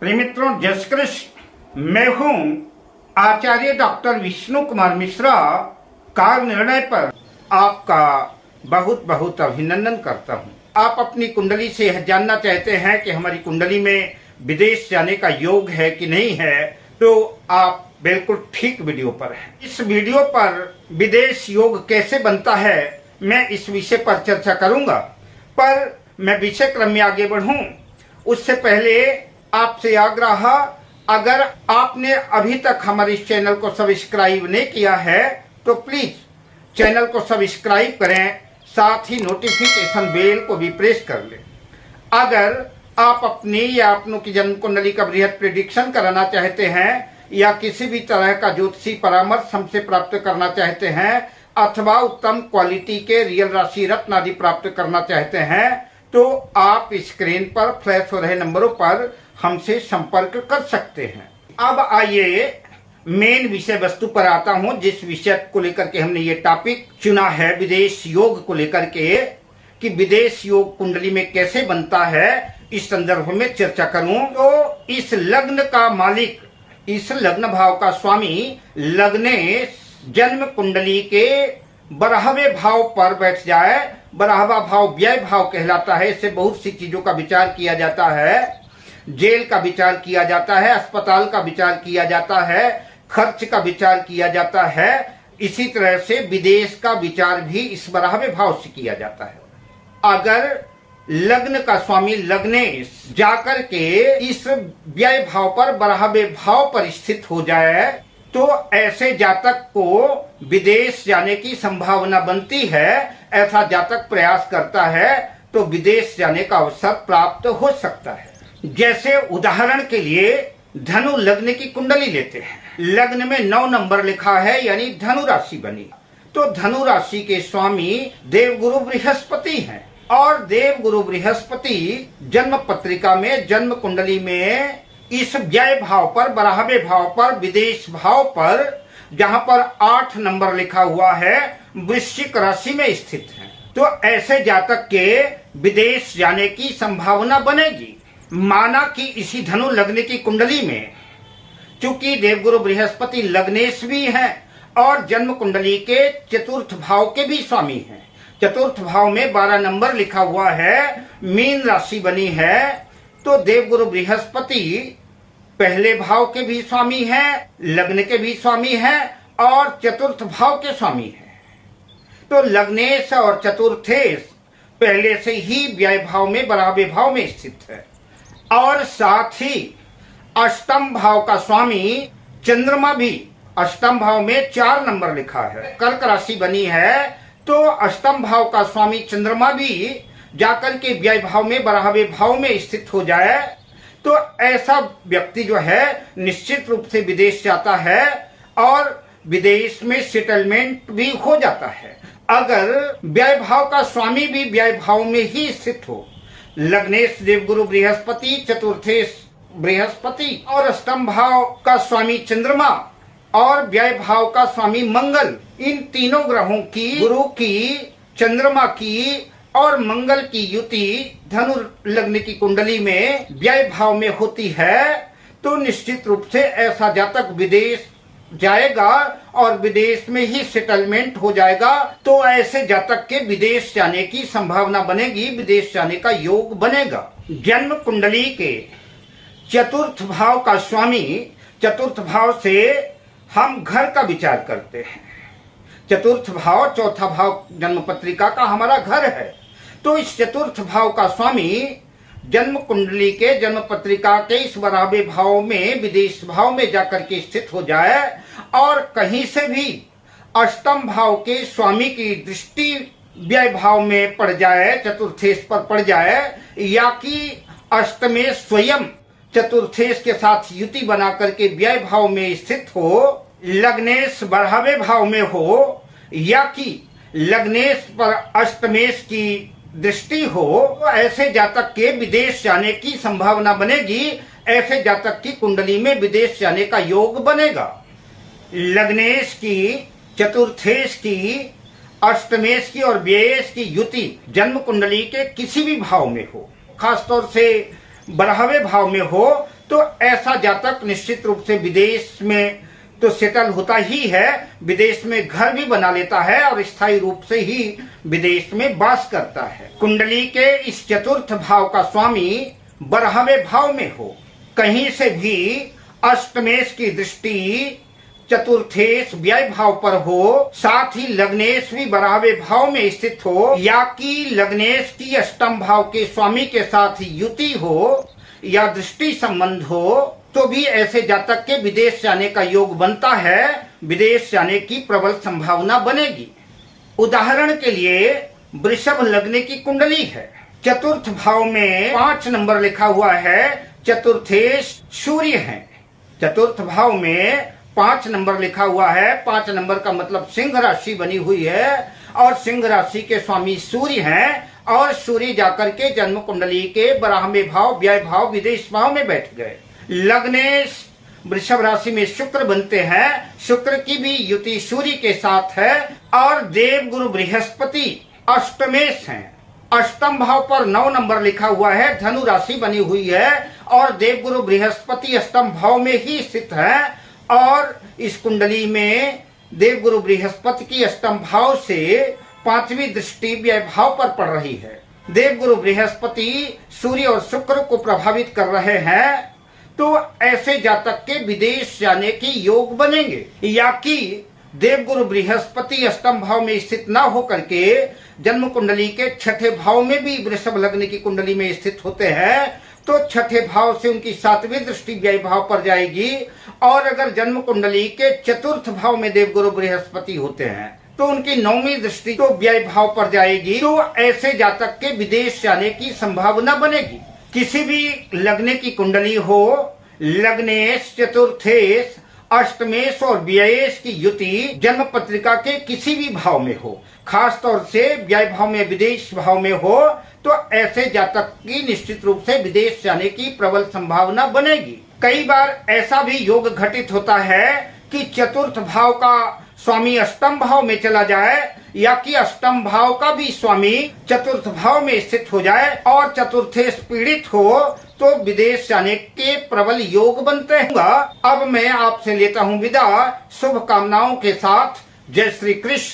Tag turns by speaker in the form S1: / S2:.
S1: प्रिय मित्रों, जय श्री कृष्ण। मैं हूं आचार्य डॉक्टर विष्णु कुमार मिश्रा। कार निर्णय पर आपका बहुत बहुत अभिनंदन करता हूं। आप अपनी कुंडली से यह जानना चाहते हैं कि हमारी कुंडली में विदेश जाने का योग है कि नहीं है, तो आप बिल्कुल ठीक वीडियो पर हैं। इस वीडियो पर विदेश योग कैसे बनता है, मैं इस विषय पर चर्चा करूंगा। पर मैं विषय क्रम में आगे बढ़ूं उससे पहले आपसे आग्रह, अगर आपने अभी तक हमारे इस चैनल को सब्सक्राइब नहीं किया है तो प्लीज चैनल को सब्सक्राइब करें, साथ ही नोटिफिकेशन बेल को भी प्रेस कर लें। अगर आप अपनी या अपनों की जन्म कुंडली का बृहद प्रेडिक्शन कराना चाहते हैं या किसी भी तरह का ज्योतिषी परामर्श हमसे प्राप्त करना चाहते हैं अथवा उत्तम क्वालिटी के रियल राशि रत्न आदि प्राप्त करना चाहते हैं, तो आप स्क्रीन पर फ्लैश हो रहे नंबरों पर हमसे संपर्क कर सकते हैं। अब आइए मेन विषय वस्तु पर आता हूं, जिस विषय को लेकर के हमने ये टॉपिक चुना है विदेश योग को लेकर के, कि विदेश योग कुंडली में कैसे बनता है, इस संदर्भ में चर्चा करूं। तो इस लग्न का मालिक, इस लग्न भाव का स्वामी लग्नेश जन्म कुंडली के 12वें भाव पर बैठ जाए। 12वां भाव व्यय भाव कहलाता है। इससे बहुत सी चीजों का विचार किया जाता है। जेल का विचार किया जाता है, अस्पताल का विचार किया जाता है, खर्च का विचार किया जाता है। इसी तरह से विदेश का विचार भी इस 12वें भाव से किया जाता है। अगर लग्न का स्वामी लग्नेश जाकर के इस व्यय भाव पर 12वें भाव पर स्थित हो जाए तो ऐसे जातक को विदेश जाने की संभावना बनती है। ऐसा जातक प्रयास करता है तो विदेश जाने का अवसर प्राप्त हो सकता है। जैसे उदाहरण के लिए धनु लग्न की कुंडली लेते हैं। लग्न में 9 नंबर लिखा है, यानी धनु राशि बनी। तो धनु राशि के स्वामी देवगुरु बृहस्पति हैं और देवगुरु बृहस्पति जन्म पत्रिका में, जन्म कुंडली में इस व्यय भाव पर, 12वें भाव पर, विदेश भाव पर, जहां पर 8 नंबर लिखा हुआ है, वृश्चिक राशि में स्थित है। तो ऐसे जातक के विदेश जाने की संभावना बनेगी। माना कि इसी धनु लग्न की कुंडली में चूंकि देवगुरु बृहस्पति लग्नेश भी हैं और जन्म कुंडली के चतुर्थ भाव के भी स्वामी हैं। चतुर्थ भाव में 12 नंबर लिखा हुआ है, मीन राशि बनी है। तो देवगुरु बृहस्पति पहले भाव के भी स्वामी हैं, लग्न के भी स्वामी हैं और चतुर्थ भाव के स्वामी हैं। तो लग्नेश और चतुर्थेश पहले से ही व्यय भाव में, 12वें भाव में स्थित है। और साथ ही अष्टम भाव का स्वामी चंद्रमा भी अष्टम भाव में 4 नंबर लिखा है, कर्क राशि बनी है। तो अष्टम भाव का स्वामी चंद्रमा भी जाकर के व्यय भाव में, 12वें भाव में स्थित हो जाए तो ऐसा व्यक्ति जो है निश्चित रूप से विदेश जाता है और विदेश में सेटलमेंट भी हो जाता है। अगर व्यय भाव का स्वामी भी व्यय भाव में ही स्थित हो, लग्नेश देवगुरु बृहस्पति, चतुर्थेश बृहस्पति और अष्टम भाव का स्वामी चंद्रमा और व्यय भाव का स्वामी मंगल, इन तीनों ग्रहों की, गुरु की, चंद्रमा की और मंगल की युति धनु लग्न की कुंडली में व्यय भाव में होती है, तो निश्चित रूप से ऐसा जातक विदेश जाएगा और विदेश में ही सेटलमेंट हो जाएगा। तो ऐसे जातक के विदेश जाने की संभावना बनेगी, विदेश जाने का योग बनेगा। जन्म कुंडली के चतुर्थ भाव का स्वामी, चतुर्थ भाव से हम घर का विचार करते हैं। चतुर्थ भाव, चौथा भाव जन्म पत्रिका का हमारा घर है। तो इस चतुर्थ भाव का स्वामी जन्म कुंडली के, जन्म पत्रिका के इस 12वें भाव में, विदेश भाव में जाकर के स्थित हो जाए और कहीं से भी अष्टम भाव के स्वामी की दृष्टि व्यय भाव में पड़ जाए, चतुर्थेश पर पड़ जाए, या कि अष्टमेश स्वयं चतुर्थेश के साथ युति बना करके व्यय भाव में स्थित हो, लग्नेश 12वें भाव में हो, या कि लग्नेश पर अष्टमेश की दृष्टि हो, तो ऐसे जातक के विदेश जाने की संभावना बनेगी। ऐसे जातक की कुंडली में विदेश जाने का योग बनेगा। लग्नेश की, चतुर्थेश की, अष्टमेश की और व्ययेश की युति जन्म कुंडली के किसी भी भाव में हो, खासतौर से 12वें भाव में हो, तो ऐसा जातक निश्चित रूप से विदेश में तो सेटल होता ही है, विदेश में घर भी बना लेता है और स्थायी रूप से ही विदेश में वास करता है। कुंडली के इस चतुर्थ भाव का स्वामी 12वें भाव में हो, कहीं से भी अष्टमेश की दृष्टि चतुर्थेश व्यय भाव पर हो, साथ ही लग्नेश भी 12वें भाव में स्थित हो, या कि लग्नेश की अष्टम भाव के स्वामी के साथ युति हो या दृष्टि संबंध हो, तो भी ऐसे जातक के विदेश जाने का योग बनता है, विदेश जाने की प्रबल संभावना बनेगी। उदाहरण के लिए वृषभ लग्न की कुंडली है, चतुर्थ भाव में 5 नंबर लिखा हुआ है, चतुर्थेश सूर्य है। चतुर्थ भाव में 5 नंबर लिखा हुआ है, 5 नंबर का मतलब सिंह राशि बनी हुई है और सिंह राशि के स्वामी सूर्य हैं, और सूर्य जाकर के जन्म कुंडली के 12वें भाव व्यय भाव विदेश भाव में बैठ गए। लग्नेश वृषभ राशि में शुक्र बनते हैं, शुक्र की भी युति सूर्य के साथ है, और देव गुरु बृहस्पति अष्टमेश हैं। अष्टम भाव पर 9 नंबर लिखा हुआ है, धनु राशि बनी हुई है और देव गुरु बृहस्पति अष्टम भाव में ही स्थित है, और इस कुंडली में देव गुरु बृहस्पति की अष्टम भाव से 5वीं दृष्टि व्यय भाव पर पड़ रही है। देव गुरु बृहस्पति सूर्य और शुक्र को प्रभावित कर रहे हैं, तो ऐसे जातक के विदेश जाने के योग बनेंगे। या कि देव गुरु बृहस्पति अष्टम भाव में स्थित न होकर के जन्म कुंडली के 6ठे भाव में भी वृषभ लग्न की कुंडली में स्थित होते हैं, तो 6ठे भाव से उनकी 7वीं दृष्टि व्यय भाव पर जाएगी, और अगर जन्म कुंडली के चतुर्थ भाव में देव गुरु बृहस्पति होते हैं तो उनकी 9वीं दृष्टि तो व्यय भाव पर जाएगी, तो ऐसे जातक के विदेश जाने की संभावना बनेगी। किसी भी लग्न की कुंडली हो, लग्नेश चतुर्थेश अष्टमेश और व्ययेश की युति जन्म पत्रिका के किसी भी भाव में हो, खास तौर से व्यय भाव में विदेश भाव में हो, तो ऐसे जातक की निश्चित रूप से विदेश जाने की प्रबल संभावना बनेगी। कई बार ऐसा भी योग घटित होता है कि चतुर्थ भाव का स्वामी अष्टम भाव में चला जाए, या कि अष्टम भाव का भी स्वामी चतुर्थ भाव में स्थित हो जाए और चतुर्थेश पीड़ित हो, तो विदेश जाने के प्रबल योग बनते हैं। अब मैं आपसे लेता हूँ विदा शुभ कामनाओं के साथ। जय श्री कृष्ण।